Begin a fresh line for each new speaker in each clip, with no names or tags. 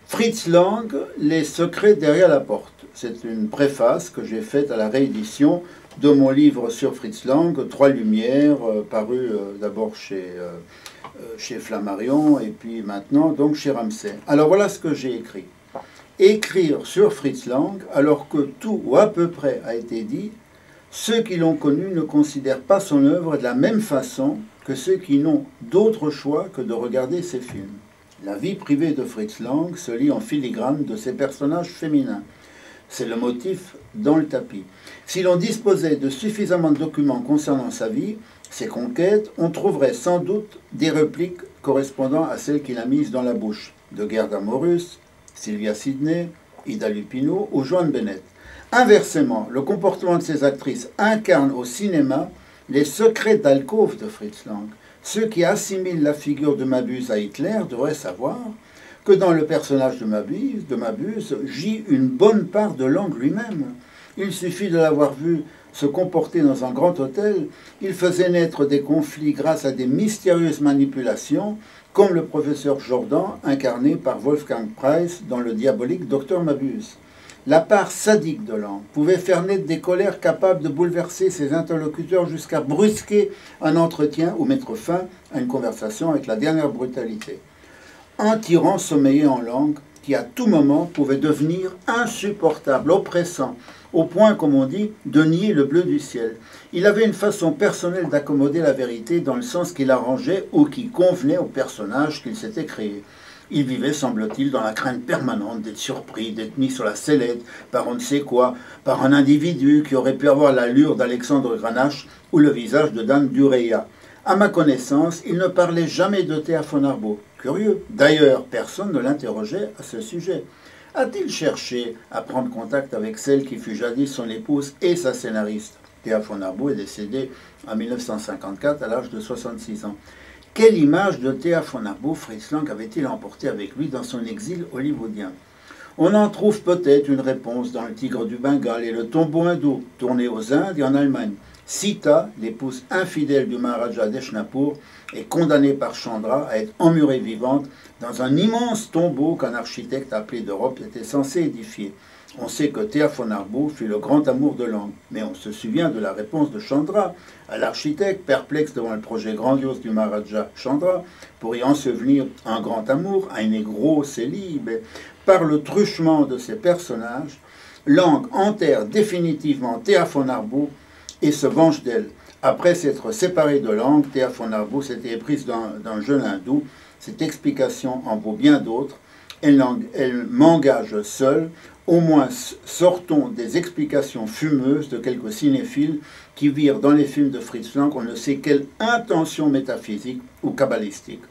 Fritz Lang, Les secrets derrière la porte. C'est une préface que j'ai faite à la réédition de mon livre sur Fritz Lang, Trois Lumières, paru d'abord chez Flammarion et puis maintenant donc chez Ramsay. Alors voilà ce que j'ai écrit. Écrire sur Fritz Lang alors que tout ou à peu près a été dit, ceux qui l'ont connu ne considèrent pas son œuvre de la même façon que ceux qui n'ont d'autre choix que de regarder ses films. La vie privée de Fritz Lang se lit en filigrane de ses personnages féminins. C'est le motif dans le tapis. Si l'on disposait de suffisamment de documents concernant sa vie, ses conquêtes, on trouverait sans doute des répliques correspondant à celles qu'il a mises dans la bouche de Gerda Morus, Sylvia Sidney, Ida Lupino ou Joan Bennett. Inversement, le comportement de ces actrices incarne au cinéma les secrets d'alcôve de Fritz Lang. Ceux qui assimilent la figure de Mabuse à Hitler devraient savoir que dans le personnage de Mabuse gît une bonne part de Lang lui-même. Il suffit de l'avoir vu se comporter dans un grand hôtel. Il faisait naître des conflits grâce à des mystérieuses manipulations, comme le professeur Jordan, incarné par Wolfgang Preis dans le diabolique Docteur Mabuse. La part sadique de Lang pouvait faire naître des colères capables de bouleverser ses interlocuteurs jusqu'à brusquer un entretien ou mettre fin à une conversation avec la dernière brutalité. Un tyran sommeillait en Lang qui à tout moment pouvait devenir insupportable, oppressant, au point, comme on dit, de nier le bleu du ciel. Il avait une façon personnelle d'accommoder la vérité dans le sens qui l'arrangeait ou qui convenait au personnage qu'il s'était créé. Il vivait, semble-t-il, dans la crainte permanente d'être surpris, d'être mis sur la sellette par on ne sait quoi, par un individu qui aurait pu avoir l'allure d'Alexandre Granache ou le visage de Dan Dureya. À ma connaissance, il ne parlait jamais de Théa von Arbaud. Curieux. D'ailleurs, personne ne l'interrogeait à ce sujet. A-t-il cherché à prendre contact avec celle qui fut jadis son épouse et sa scénariste? Théa von Arbaud est décédée en 1954 à l'âge de 66 ans. Quelle image de Théa von Arbaud Fritz Lang avait-il emporté avec lui dans son exil hollywoodien? On en trouve peut-être une réponse dans Le Tigre du Bengale et Le Tombeau hindou, tourné aux Indes et en Allemagne. Sita, l'épouse infidèle du Maharaja Deshnapur, est condamnée par Chandra à être emmurée vivante dans un immense tombeau qu'un architecte appelé d'Europe était censé édifier. On sait que Théa von Arbaud fut le grand amour de Lang, mais on se souvient de la réponse de Chandra à l'architecte, perplexe devant le projet grandiose du Maharaja Chandra, pour y ensevelir un grand amour, un négro célib. Par le truchement de ses personnages, Lang enterre définitivement Théa von Arbaud et se venge d'elle. Après s'être séparée de Lang, Théa von Arbaud s'était éprise d'un jeune hindou. Cette explication en vaut bien d'autres. Elle m'engage seule. Au moins sortons des explications fumeuses de quelques cinéphiles qui virent dans les films de Fritz Lang on ne sait quelle intention métaphysique ou kabbalistique.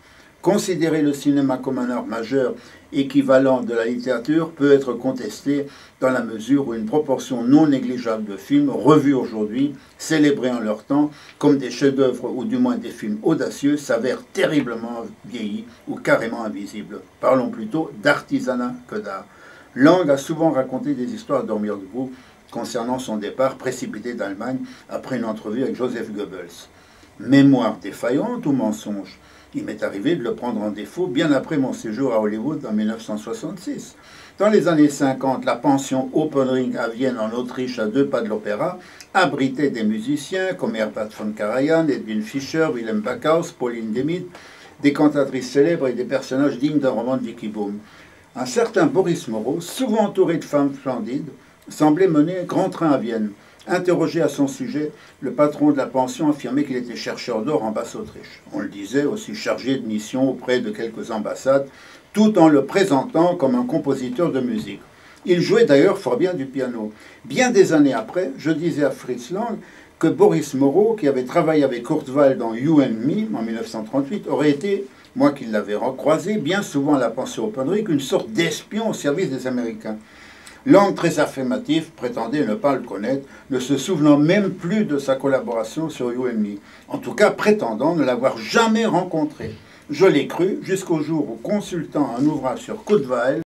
Considérer le cinéma comme un art majeur équivalent de la littérature peut être contesté dans la mesure où une proportion non négligeable de films revus aujourd'hui, célébrés en leur temps, comme des chefs-d'œuvre ou du moins des films audacieux, s'avèrent terriblement vieillis ou carrément invisibles. Parlons plutôt d'artisanat que d'art. Lang a souvent raconté des histoires à dormir debout concernant son départ précipité d'Allemagne après une entrevue avec Joseph Goebbels. Mémoire défaillante ou mensonge? Il m'est arrivé de le prendre en défaut bien après mon séjour à Hollywood en 1966. Dans les années 50, la pension Opernring à Vienne en Autriche, à 2 pas de l'opéra, abritait des musiciens comme Herbert von Karajan, Edwin Fischer, Willem Backhaus, Pauline Demit, des cantatrices célèbres et des personnages dignes d'un roman de Vicky Boom. Un certain Boris Moreau, souvent entouré de femmes splendides, semblait mener grand train à Vienne. Interrogé à son sujet, le patron de la pension affirmait qu'il était chercheur d'or en Basse-Autriche. On le disait aussi chargé de mission auprès de quelques ambassades, tout en le présentant comme un compositeur de musique. Il jouait d'ailleurs fort bien du piano. Bien des années après, je disais à Fritz Lang que Boris Moreau, qui avait travaillé avec Kurt Weill dans You and Me en 1938, aurait été, moi qui l'avais recroisé, bien souvent à la pension Opernring, une sorte d'espion au service des Américains. Lang, très affirmatif, prétendait ne pas le connaître, ne se souvenant même plus de sa collaboration sur You and Me. En tout cas, prétendant ne l'avoir jamais rencontré. Je l'ai cru jusqu'au jour où, consultant un ouvrage sur Kurt Weill,